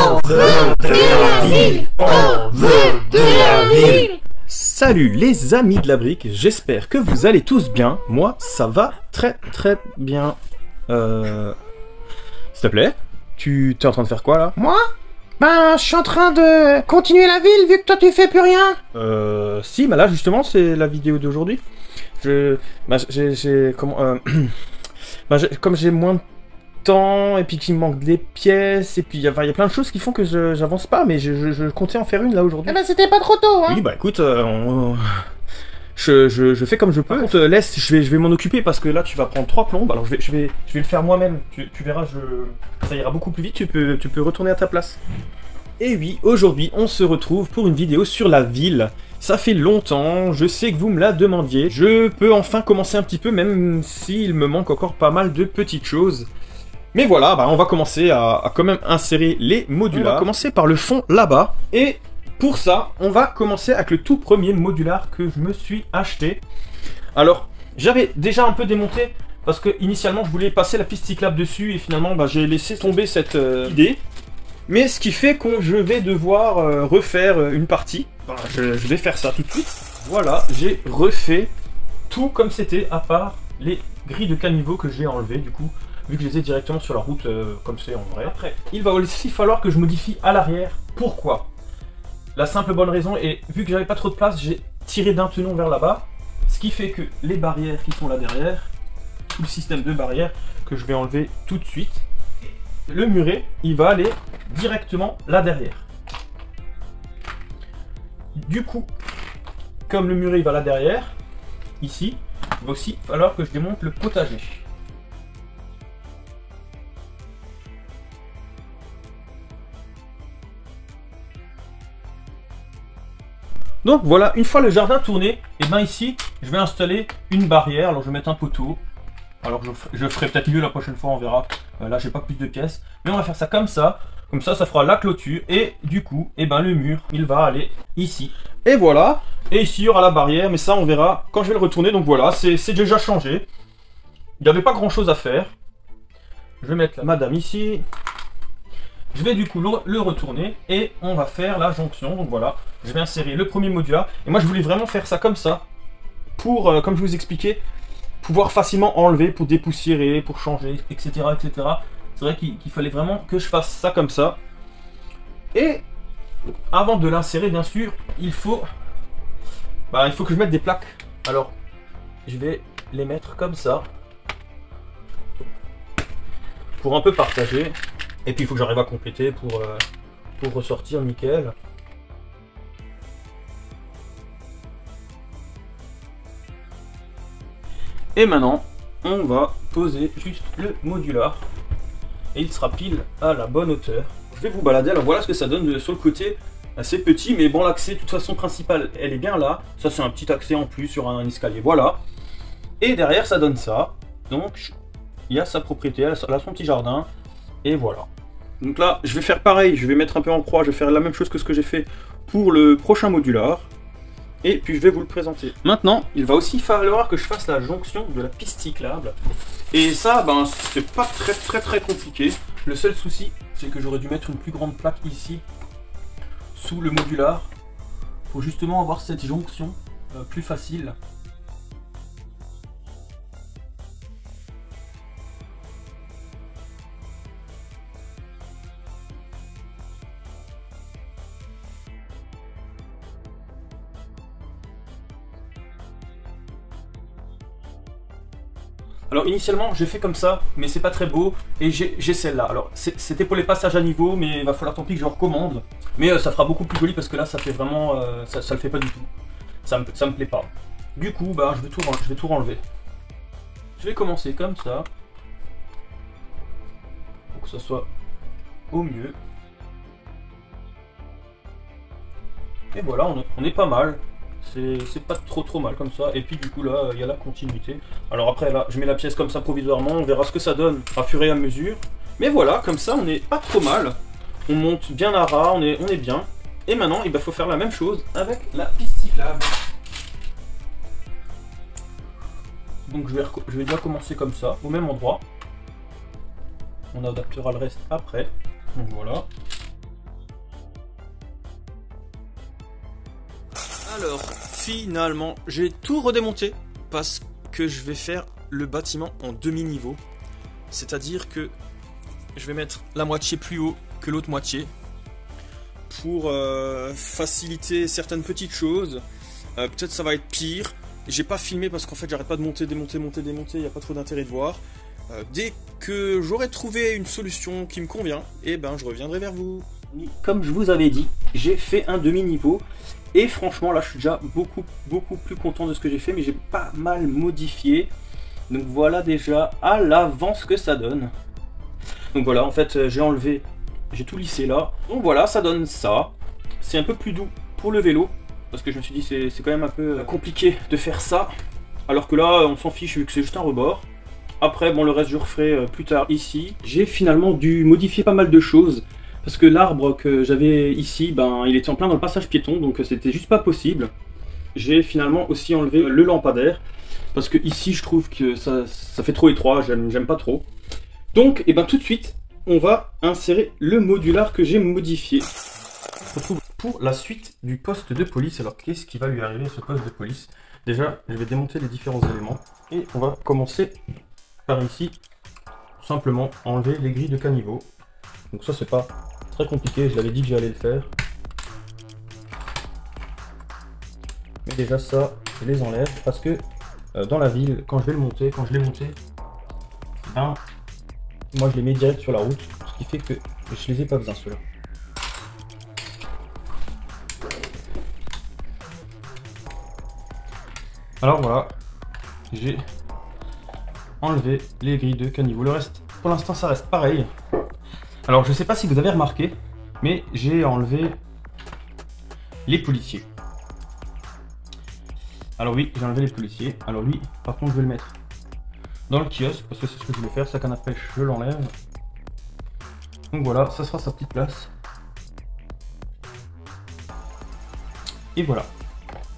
On veut de la ville. On veut de la ville. Salut les amis de la brique, j'espère que vous allez tous bien. Moi, ça va très bien. S'il te plaît, tu t'es en train de faire quoi là? Moi? Ben, je suis en train de continuer la ville vu que toi tu fais plus rien. Si, bah là justement, c'est la vidéo d'aujourd'hui. Comme j'ai moins de temps et puis qu'il me manque des pièces et puis il y a plein de choses qui font que j'avance pas, mais je comptais en faire une là aujourd'hui. Eh ben, c'était pas trop tôt, hein. Oui, bah écoute, je fais comme je peux. Par contre, laisse, je vais m'en occuper parce que là tu vas prendre 3 plombes. Alors je vais le faire moi-même. Tu verras, ça ira beaucoup plus vite. Tu peux retourner à ta place. Et oui, aujourd'hui on se retrouve pour une vidéo sur la ville. Ça fait longtemps, je sais que vous me la demandiez. Je peux enfin commencer un petit peu, même s'il me manque encore pas mal de petites choses. Mais voilà, bah on va commencer à quand même insérer les modulars. On va commencer par le fond là-bas. Et pour ça, on va commencer avec le tout premier modular que je me suis acheté. Alors, j'avais déjà un peu démonté, parce que initialement je voulais passer la piste cyclable dessus, et finalement bah, j'ai laissé tomber cette idée. Mais ce qui fait que je vais devoir refaire une partie. Bah, je vais faire ça tout de suite. Voilà, j'ai refait tout comme c'était, à part les grilles de caniveau que j'ai enlevées du coup, vu que je les ai directement sur la route comme c'est en vrai. Après, il va aussi falloir que je modifie à l'arrière. Pourquoi? La simple bonne raison est, vu que j'avais pas trop de place, j'ai tiré d'un tenon vers là-bas, ce qui fait que les barrières qui sont là derrière, tout le système de barrières que je vais enlever tout de suite, le muret, il va aller directement là derrière. Du coup, comme le muret il va là derrière, ici, il va aussi falloir que je démonte le potager. Donc voilà, une fois le jardin tourné, et bien ici, je vais installer une barrière. Alors je vais mettre un poteau. Alors je ferai peut-être mieux la prochaine fois, on verra. Là j'ai pas plus de pièces. Mais on va faire ça. Comme ça ça fera la clôture. Et du coup, et ben le mur, il va aller ici. Et voilà. Et ici, il y aura la barrière, mais ça on verra quand je vais le retourner. Donc voilà, c'est déjà changé. Il n'y avait pas grand chose à faire. Je vais mettre la madame ici. Je vais du coup le retourner et on va faire la jonction. Donc voilà, je vais insérer le premier modular. Et moi je voulais vraiment faire ça comme ça. Pour, comme je vous expliquais, pouvoir facilement enlever, pour dépoussiérer, pour changer, etc. etc. C'est vrai qu'il fallait vraiment que je fasse ça comme ça. Et avant de l'insérer, bien sûr, il faut que je mette des plaques. Alors, je vais les mettre comme ça. Pour un peu partager. Et puis il faut que j'arrive à compléter pour ressortir nickel. Et maintenant, on va poser juste le modular. Et il sera pile à la bonne hauteur. Je vais vous balader, alors voilà ce que ça donne sur le côté. Assez petit, mais bon, l'accès, de toute façon, principal, elle est bien là. Ça, c'est un petit accès en plus sur un escalier, voilà. Et derrière, ça donne ça. Donc, il y a sa propriété, elle a son petit jardin. Et voilà. Donc là, je vais faire pareil, je vais mettre un peu en croix, je vais faire la même chose que ce que j'ai fait pour le prochain modular. Et puis je vais vous le présenter. Maintenant, il va aussi falloir que je fasse la jonction de la piste cyclable. Et ça, ben, c'est pas très compliqué. Le seul souci, c'est que j'aurais dû mettre une plus grande plaque ici, sous le modular, pour justement avoir cette jonction plus facile. Alors initialement j'ai fait comme ça, mais c'est pas très beau, et j'ai celle-là. Alors c'était pour les passages à niveau, mais il va falloir tant pis que je recommande. Mais ça fera beaucoup plus joli parce que là ça fait vraiment, ça le fait pas du tout. Ça me plaît pas. Du coup bah je vais tout renlever. Je vais commencer comme ça, pour que ça soit au mieux. Et voilà, on est pas mal. C'est pas trop mal comme ça. Et puis du coup là, il y a la continuité. Alors après là, je mets la pièce comme ça provisoirement. On verra ce que ça donne à fur et à mesure. Mais voilà, comme ça, on est pas trop mal. On monte bien à ras, on est bien. Et maintenant, il faut faire la même chose avec la piste cyclable. Donc je vais déjà commencer comme ça, au même endroit. On adaptera le reste après. Donc voilà. Alors, finalement, j'ai tout redémonté parce que je vais faire le bâtiment en demi-niveau. C'est-à-dire que je vais mettre la moitié plus haut que l'autre moitié pour faciliter certaines petites choses. Peut-être ça va être pire. J'ai pas filmé parce qu'en fait j'arrête pas de monter, démonter, monter, démonter, il n'y a pas trop d'intérêt de voir. Dès que j'aurai trouvé une solution qui me convient, et ben je reviendrai vers vous. Comme je vous avais dit, j'ai fait un demi-niveau. Et franchement là je suis déjà beaucoup plus content de ce que j'ai fait, mais j'ai pas mal modifié. Donc voilà déjà à l'avance ce que ça donne. Donc voilà, en fait j'ai enlevé, j'ai tout lissé là. Donc voilà, ça donne ça. C'est un peu plus doux pour le vélo, parce que je me suis dit c'est quand même un peu compliqué de faire ça. Alors que là on s'en fiche vu que c'est juste un rebord. Après bon, le reste je referai plus tard ici. J'ai finalement dû modifier pas mal de choses. Parce que l'arbre que j'avais ici, ben, il était en plein dans le passage piéton, donc c'était juste pas possible. J'ai finalement aussi enlevé le lampadaire, parce que ici je trouve que ça fait trop étroit, j'aime pas trop. Donc, et ben tout de suite, on va insérer le modular que j'ai modifié. On se retrouve pour la suite du poste de police. Alors qu'est-ce qui va lui arriver à ce poste de police? Déjà, je vais démonter les différents éléments, et on va commencer par ici, tout simplement enlever les grilles de caniveau. Donc ça c'est pas très compliqué, je l'avais dit que j'allais le faire. Mais déjà ça, je les enlève parce que dans la ville, quand je l'ai monté, ben, moi je les mets direct sur la route, ce qui fait que je les ai pas besoin ceux-là. Alors voilà, j'ai enlevé les grilles de caniveau. Le reste, pour l'instant ça reste pareil. Alors je sais pas si vous avez remarqué, mais j'ai enlevé les policiers. Alors oui, j'ai enlevé les policiers. Alors lui, par contre je vais le mettre dans le kiosque, parce que c'est ce que je voulais faire, sa canne à pêche, je l'enlève. Donc voilà, ça sera sa petite place. Et voilà.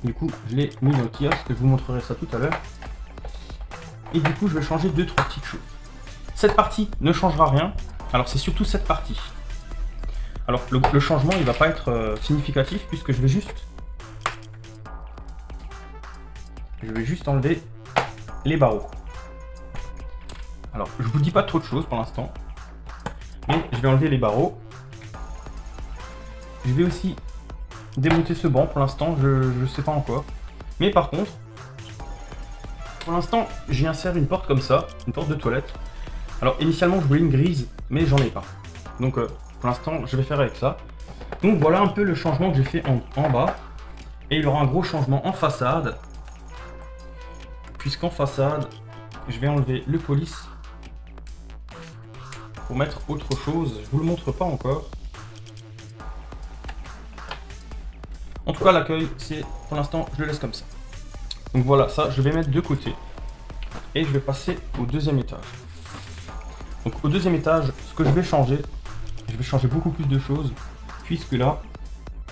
Du coup, je l'ai mis dans le kiosque, je vous montrerai ça tout à l'heure. Et du coup, je vais changer 2-3 petites choses. Cette partie ne changera rien. Alors c'est surtout cette partie. Alors le changement il va pas être significatif puisque je vais juste enlever les barreaux. Alors je vous dis pas trop de choses pour l'instant, mais je vais enlever les barreaux. Je vais aussi démonter ce banc pour l'instant, je sais pas encore. Mais par contre, pour l'instant j'y insère une porte comme ça, une porte de toilette. Alors initialement je voulais une grise, mais j'en ai pas. Donc pour l'instant je vais faire avec ça. Donc voilà un peu le changement que j'ai fait en bas. Et il y aura un gros changement en façade. Puisqu'en façade, je vais enlever le police pour mettre autre chose. Je vous le montre pas encore. En tout cas l'accueil, c'est pour l'instant je le laisse comme ça. Donc voilà, ça je vais mettre de côté. Et je vais passer au deuxième étage. Donc au deuxième étage, ce que je vais changer beaucoup plus de choses, puisque là,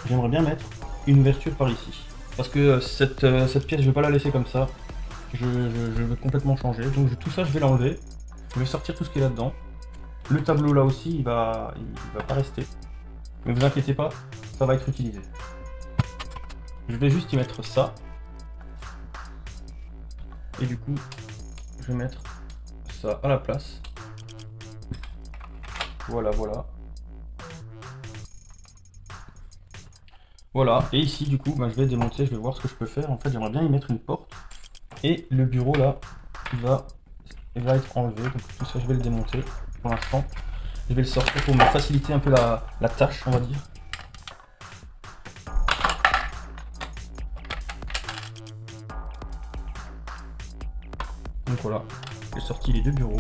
j'aimerais bien mettre une ouverture par ici. Parce que cette pièce, je vais pas la laisser comme ça. Je vais complètement changer. Donc tout ça, je vais l'enlever. Je vais sortir tout ce qui est là-dedans. Le tableau là aussi, il va pas rester. Mais vous inquiétez pas, ça va être utilisé. Je vais juste y mettre ça. Et du coup, je vais mettre ça à la place. Voilà, voilà. Voilà, et ici du coup, je vais démonter, je vais voir ce que je peux faire. En fait, j'aimerais bien y mettre une porte. Et le bureau là, il va être enlevé. Donc tout ça, je vais le démonter pour l'instant. Je vais le sortir pour me faciliter un peu la tâche, on va dire. Donc voilà, j'ai sorti les deux bureaux.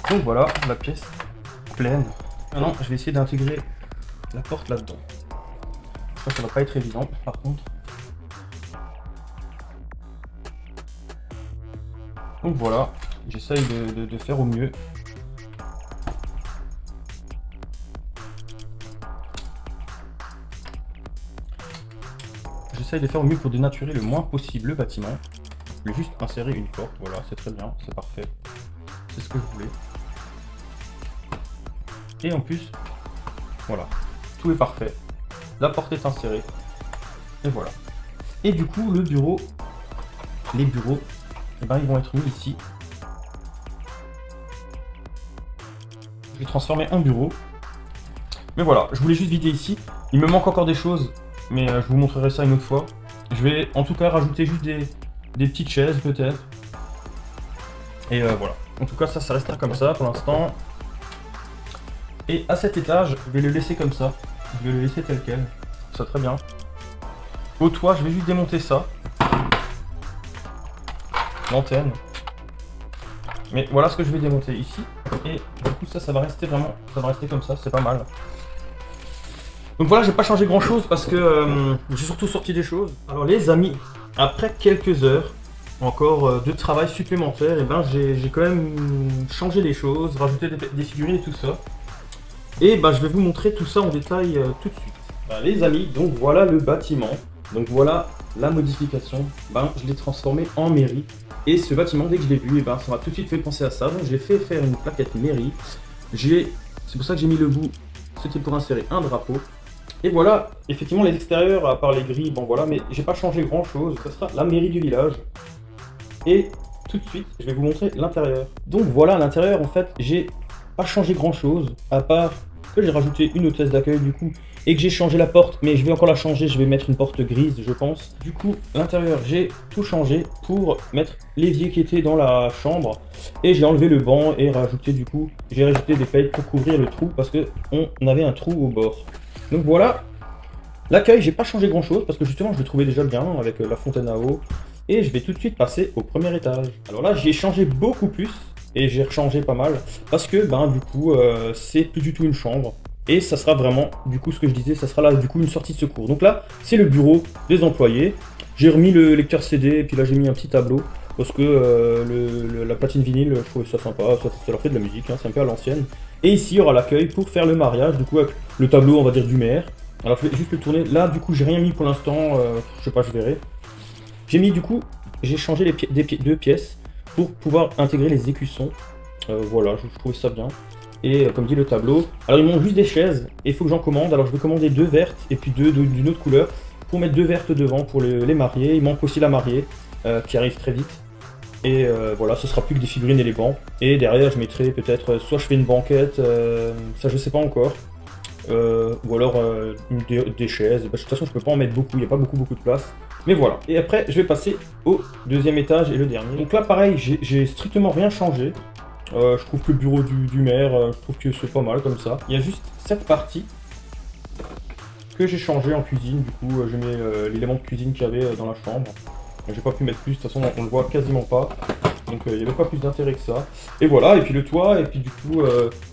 Donc voilà, la pièce pleine. Maintenant, je vais essayer d'intégrer la porte là-dedans. Ça va pas être évident, par contre. Donc voilà, j'essaye de faire au mieux. J'essaye de faire au mieux pour dénaturer le moins possible le bâtiment. Je vais juste insérer une porte, voilà, c'est très bien, c'est parfait. C'est ce que je voulais. Et en plus, voilà, tout est parfait. La porte est insérée. Et voilà. Et du coup, le bureau, les bureaux, eh ben, ils vont être mis ici. Je vais transformer en bureau. Mais voilà, je voulais juste vider ici. Il me manque encore des choses, mais je vous montrerai ça une autre fois. Je vais en tout cas rajouter juste des petites chaises peut-être. Et voilà. En tout cas, ça restera comme ça pour l'instant. Et à cet étage, je vais le laisser comme ça. Je vais le laisser tel quel. Ça très bien. Au toit, je vais juste démonter ça. L'antenne. Mais voilà ce que je vais démonter ici. Et du coup, ça va rester vraiment. Ça va rester comme ça, c'est pas mal. Donc voilà, j'ai pas changé grand chose parce que j'ai surtout sorti des choses. Alors les amis, après quelques heures encore de travail supplémentaire, et ben j'ai quand même changé les choses, rajouté des figurines et tout ça. Et ben je vais vous montrer tout ça en détail tout de suite. Ben, les amis, donc voilà le bâtiment. Donc voilà la modification. Ben je l'ai transformé en mairie. Et ce bâtiment, dès que je l'ai vu, et ben ça m'a tout de suite fait penser à ça. Donc j'ai fait faire une plaquette mairie. C'est pour ça que j'ai mis le bout. C'était pour insérer un drapeau. Et voilà, effectivement les extérieurs, à part les grilles, bon voilà, mais j'ai pas changé grand chose, ça sera la mairie du village. Et tout de suite, je vais vous montrer l'intérieur. Donc voilà, à l'intérieur, en fait, j'ai pas changé grand chose, à part que j'ai rajouté une hôtesse d'accueil du coup, et que j'ai changé la porte, mais je vais encore la changer, je vais mettre une porte grise, je pense. Du coup, l'intérieur, j'ai tout changé pour mettre l'évier qui était dans la chambre, et j'ai enlevé le banc et rajouté du coup, j'ai rajouté des pailles pour couvrir le trou, parce que on avait un trou au bord. Donc voilà, l'accueil, j'ai pas changé grand chose parce que justement je le trouvais déjà bien avec la fontaine à eau. Et je vais tout de suite passer au premier étage. Alors là, j'ai changé beaucoup plus et j'ai rechangé pas mal parce que ben du coup c'est plus du tout une chambre. Et ça sera vraiment, du coup ce que je disais, ça sera là du coup une sortie de secours. Donc là, c'est le bureau des employés. J'ai remis le lecteur CD et puis là j'ai mis un petit tableau. Parce que la platine vinyle, je trouvais ça sympa, ça leur fait de la musique, hein, c'est un peu à l'ancienne. Et ici, il y aura l'accueil pour faire le mariage, du coup, avec le tableau, on va dire, du maire. Alors, je vais juste le tourner. Là, du coup, j'ai rien mis pour l'instant, je sais pas, je verrai. J'ai mis, du coup, j'ai changé deux pièces pour pouvoir intégrer les écussons. Voilà, je trouvais ça bien. Et comme dit le tableau, alors il manque juste des chaises, et il faut que j'en commande. Alors, je vais commander deux vertes, et puis deux d'une autre couleur, pour mettre deux vertes devant pour les mariés. Il manque aussi la mariée, qui arrive très vite. Et voilà, ce sera plus que des figurines et les bancs. Et derrière, je mettrai peut-être, soit je fais une banquette, ça je sais pas encore. Ou alors des chaises. Bah, de toute façon, je peux pas en mettre beaucoup, il n'y a pas beaucoup de place. Mais voilà. Et après, je vais passer au deuxième étage et le dernier. Donc là, pareil, j'ai strictement rien changé. Je trouve que le bureau du maire, je trouve que c'est pas mal comme ça. Il y a juste cette partie que j'ai changé en cuisine. Du coup, je mets l'élément de cuisine qu'il y avait dans la chambre. J'ai pas pu mettre plus, de toute façon on le voit quasiment pas. Donc il n'y avait pas plus d'intérêt que ça. Et voilà, et puis le toit, et puis du coup,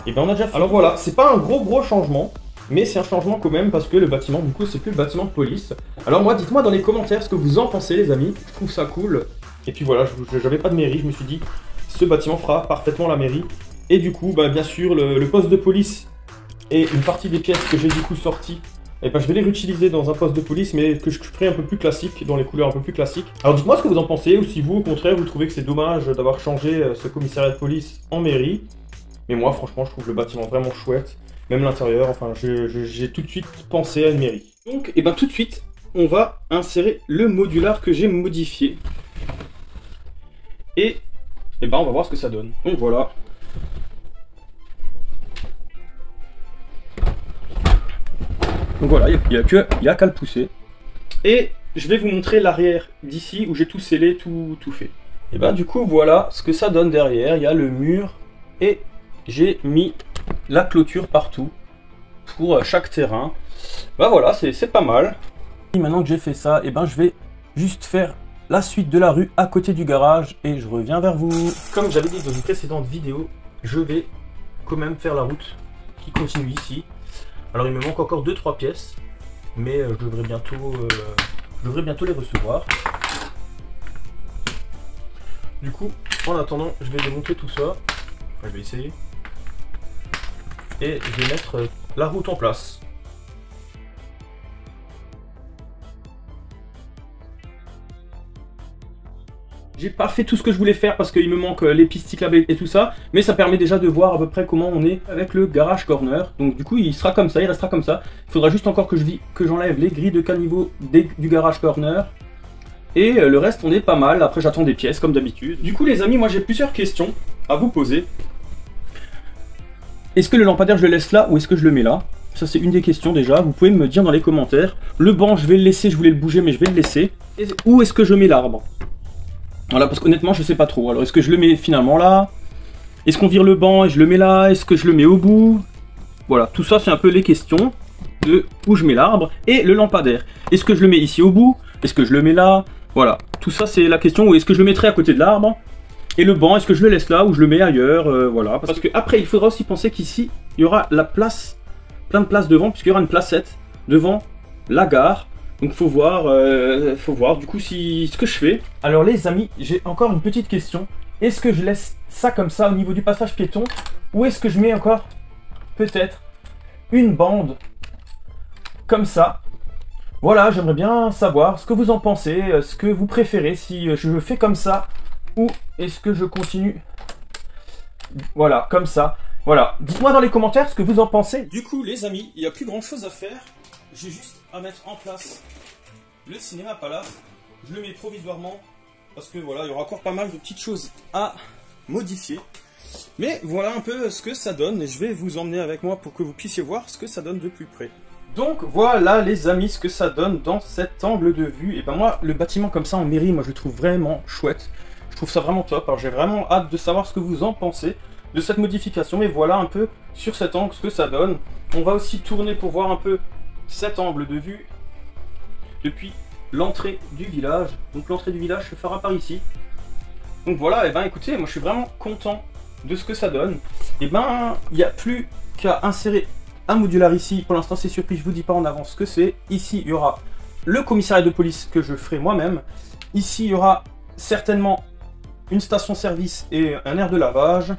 et ben on a déjà fait. Alors voilà, c'est pas un gros changement, mais c'est un changement quand même parce que le bâtiment, du coup, c'est plus le bâtiment de police. Alors moi, dites-moi dans les commentaires ce que vous en pensez les amis, je trouve ça cool. Et puis voilà, j'avais pas de mairie, je me suis dit, ce bâtiment fera parfaitement la mairie. Et du coup, bah, bien sûr, le poste de police et une partie des pièces que j'ai du coup sorties, et ben je vais les réutiliser dans un poste de police, mais que je ferai un peu plus classique, dans les couleurs un peu plus classiques. Alors dites-moi ce que vous en pensez, ou si vous, au contraire, vous trouvez que c'est dommage d'avoir changé ce commissariat de police en mairie. Mais moi, franchement, je trouve le bâtiment vraiment chouette, même l'intérieur, enfin, j'ai tout de suite pensé à une mairie. Donc, et ben tout de suite, on va insérer le modular que j'ai modifié. Et ben on va voir ce que ça donne. Donc voilà. Donc voilà, il n'y a qu'à le pousser. Et je vais vous montrer l'arrière d'ici où j'ai tout scellé, tout fait. Et ben du coup voilà ce que ça donne derrière. Il y a le mur et j'ai mis la clôture partout pour chaque terrain. Ben voilà, c'est pas mal. Et maintenant que j'ai fait ça, et ben je vais juste faire la suite de la rue à côté du garage et je reviens vers vous. Comme j'avais dit dans une précédente vidéo, je vais quand même faire la route qui continue ici. Alors il me manque encore 2-3 pièces, mais je devrais bientôt les recevoir. Du coup, en attendant, je vais démonter tout ça. Enfin, je vais essayer. Et je vais mettre la route en place. J'ai pas fait tout ce que je voulais faire parce qu'il me manque les pistes cyclables et tout ça, mais ça permet déjà de voir à peu près comment on est avec le garage corner. Donc du coup il sera comme ça, il restera comme ça. Il faudra juste encore que j'enlève les grilles de caniveau du garage corner. Et le reste on est pas mal, après j'attends des pièces comme d'habitude. Du coup les amis, moi j'ai plusieurs questions à vous poser. Est-ce que le lampadaire je le laisse là ou est-ce que je le mets là? Ça c'est une des questions déjà, vous pouvez me dire dans les commentaires. Le banc je vais le laisser, je voulais le bouger mais je vais le laisser. Où est-ce que je mets l'arbre? Voilà, parce qu'honnêtement je sais pas trop. Alors est-ce que je le mets finalement là? Est-ce qu'on vire le banc et je le mets là? Est-ce que je le mets au bout? Voilà, tout ça c'est un peu les questions de où je mets l'arbre. Et le lampadaire, est-ce que je le mets ici au bout? Est-ce que je le mets là? Voilà, tout ça c'est la question, ou est-ce que je le mettrai à côté de l'arbre? Et le banc, est-ce que je le laisse là ou je le mets ailleurs? Voilà, parce que après il faudra aussi penser qu'ici il y aura la place, plein de place devant, puisqu'il y aura une placette devant la gare. Donc faut voir du coup ce que je fais. Alors les amis, j'ai encore une petite question. Est-ce que je laisse ça comme ça au niveau du passage piéton, ou est-ce que je mets encore peut-être une bande comme ça? Voilà, j'aimerais bien savoir ce que vous en pensez, ce que vous préférez, si je fais comme ça, ou est-ce que je continue, voilà, comme ça. Voilà, dites-moi dans les commentaires ce que vous en pensez. Du coup, les amis, il n'y a plus grand-chose à faire. J'ai juste à mettre en place le cinéma palace. Je le mets provisoirement, parce que voilà, il y aura encore pas mal de petites choses à modifier. Mais voilà un peu ce que ça donne, et je vais vous emmener avec moi pour que vous puissiez voir ce que ça donne de plus près. Donc voilà les amis ce que ça donne dans cet angle de vue. Et ben moi le bâtiment comme ça en mairie, moi je le trouve vraiment chouette. Je trouve ça vraiment top. Alors j'ai vraiment hâte de savoir ce que vous en pensez de cette modification. Mais voilà un peu sur cet angle ce que ça donne. On va aussi tourner pour voir un peu cet angle de vue depuis l'entrée du village. Donc l'entrée du village se fera par ici. Donc voilà, et ben écoutez, moi je suis vraiment content de ce que ça donne. Et ben il n'y a plus qu'à insérer un modular ici. Pour l'instant c'est surpris, je vous dis pas en avance ce que c'est. Ici il y aura le commissariat de police que je ferai moi-même. Ici il y aura certainement une station-service et un aire de lavage.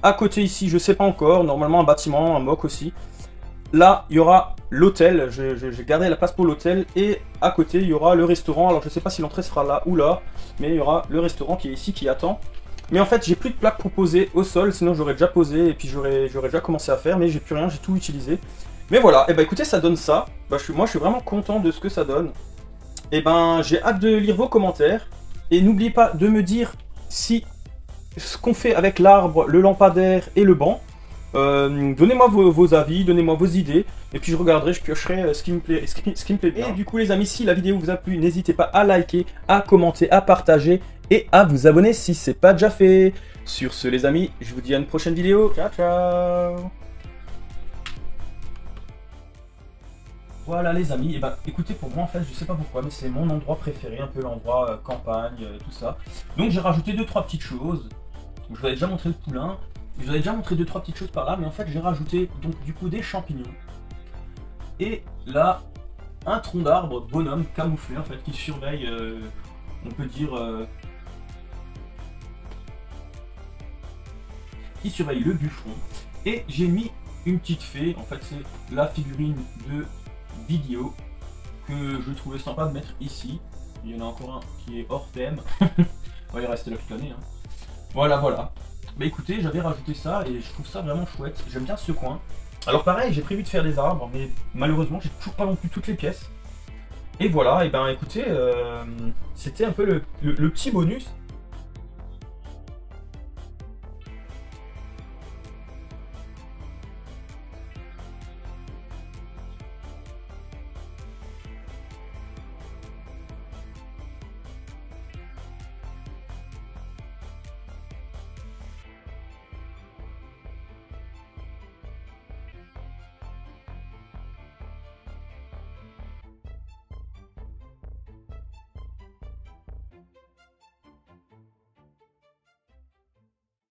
À côté ici je sais pas encore, normalement un bâtiment, un mock aussi. Là il y aura l'hôtel, j'ai gardé la place pour l'hôtel. Et à côté il y aura le restaurant. Alors je sais pas si l'entrée sera là ou là, mais il y aura le restaurant qui est ici qui attend. Mais en fait j'ai plus de plaques pour poser au sol, sinon j'aurais déjà posé et puis j'aurais déjà commencé à faire, mais j'ai plus rien, j'ai tout utilisé. Mais voilà, et ben écoutez, ça donne ça. Moi je suis vraiment content de ce que ça donne. Et ben j'ai hâte de lire vos commentaires. Et n'oubliez pas de me dire si ce qu'on fait avec l'arbre, le lampadaire et le banc. Donnez-moi vos avis, donnez-moi vos idées. Et puis je regarderai, je piocherai ce qui me plaît bien. Et du coup les amis, si la vidéo vous a plu, n'hésitez pas à liker, à commenter, à partager et à vous abonner si c'est pas déjà fait. Sur ce les amis, je vous dis à une prochaine vidéo. Ciao ciao. Voilà les amis, et bah écoutez, pour moi en fait je sais pas pourquoi, mais c'est mon endroit préféré, un peu l'endroit campagne, tout ça. Donc j'ai rajouté 2-3 petites choses. Je vous avais déjà montré le poulain, je vous avais déjà montré 2-3 petites choses par là, mais en fait j'ai rajouté donc du coup des champignons. Et là, un tronc d'arbre bonhomme camouflé en fait, qui surveille, on peut dire, qui surveille le bûcheron. Et j'ai mis une petite fée, en fait c'est la figurine de vidéo que je trouvais sympa de mettre ici. Il y en a encore un qui est hors thème. Ouais, il reste là toute l'année. Hein. Voilà. Bah écoutez, j'avais rajouté ça et je trouve ça vraiment chouette. J'aime bien ce coin. Alors pareil, j'ai prévu de faire des arbres, mais malheureusement, j'ai toujours pas non plus toutes les pièces. Et voilà, et ben écoutez, c'était un peu le petit bonus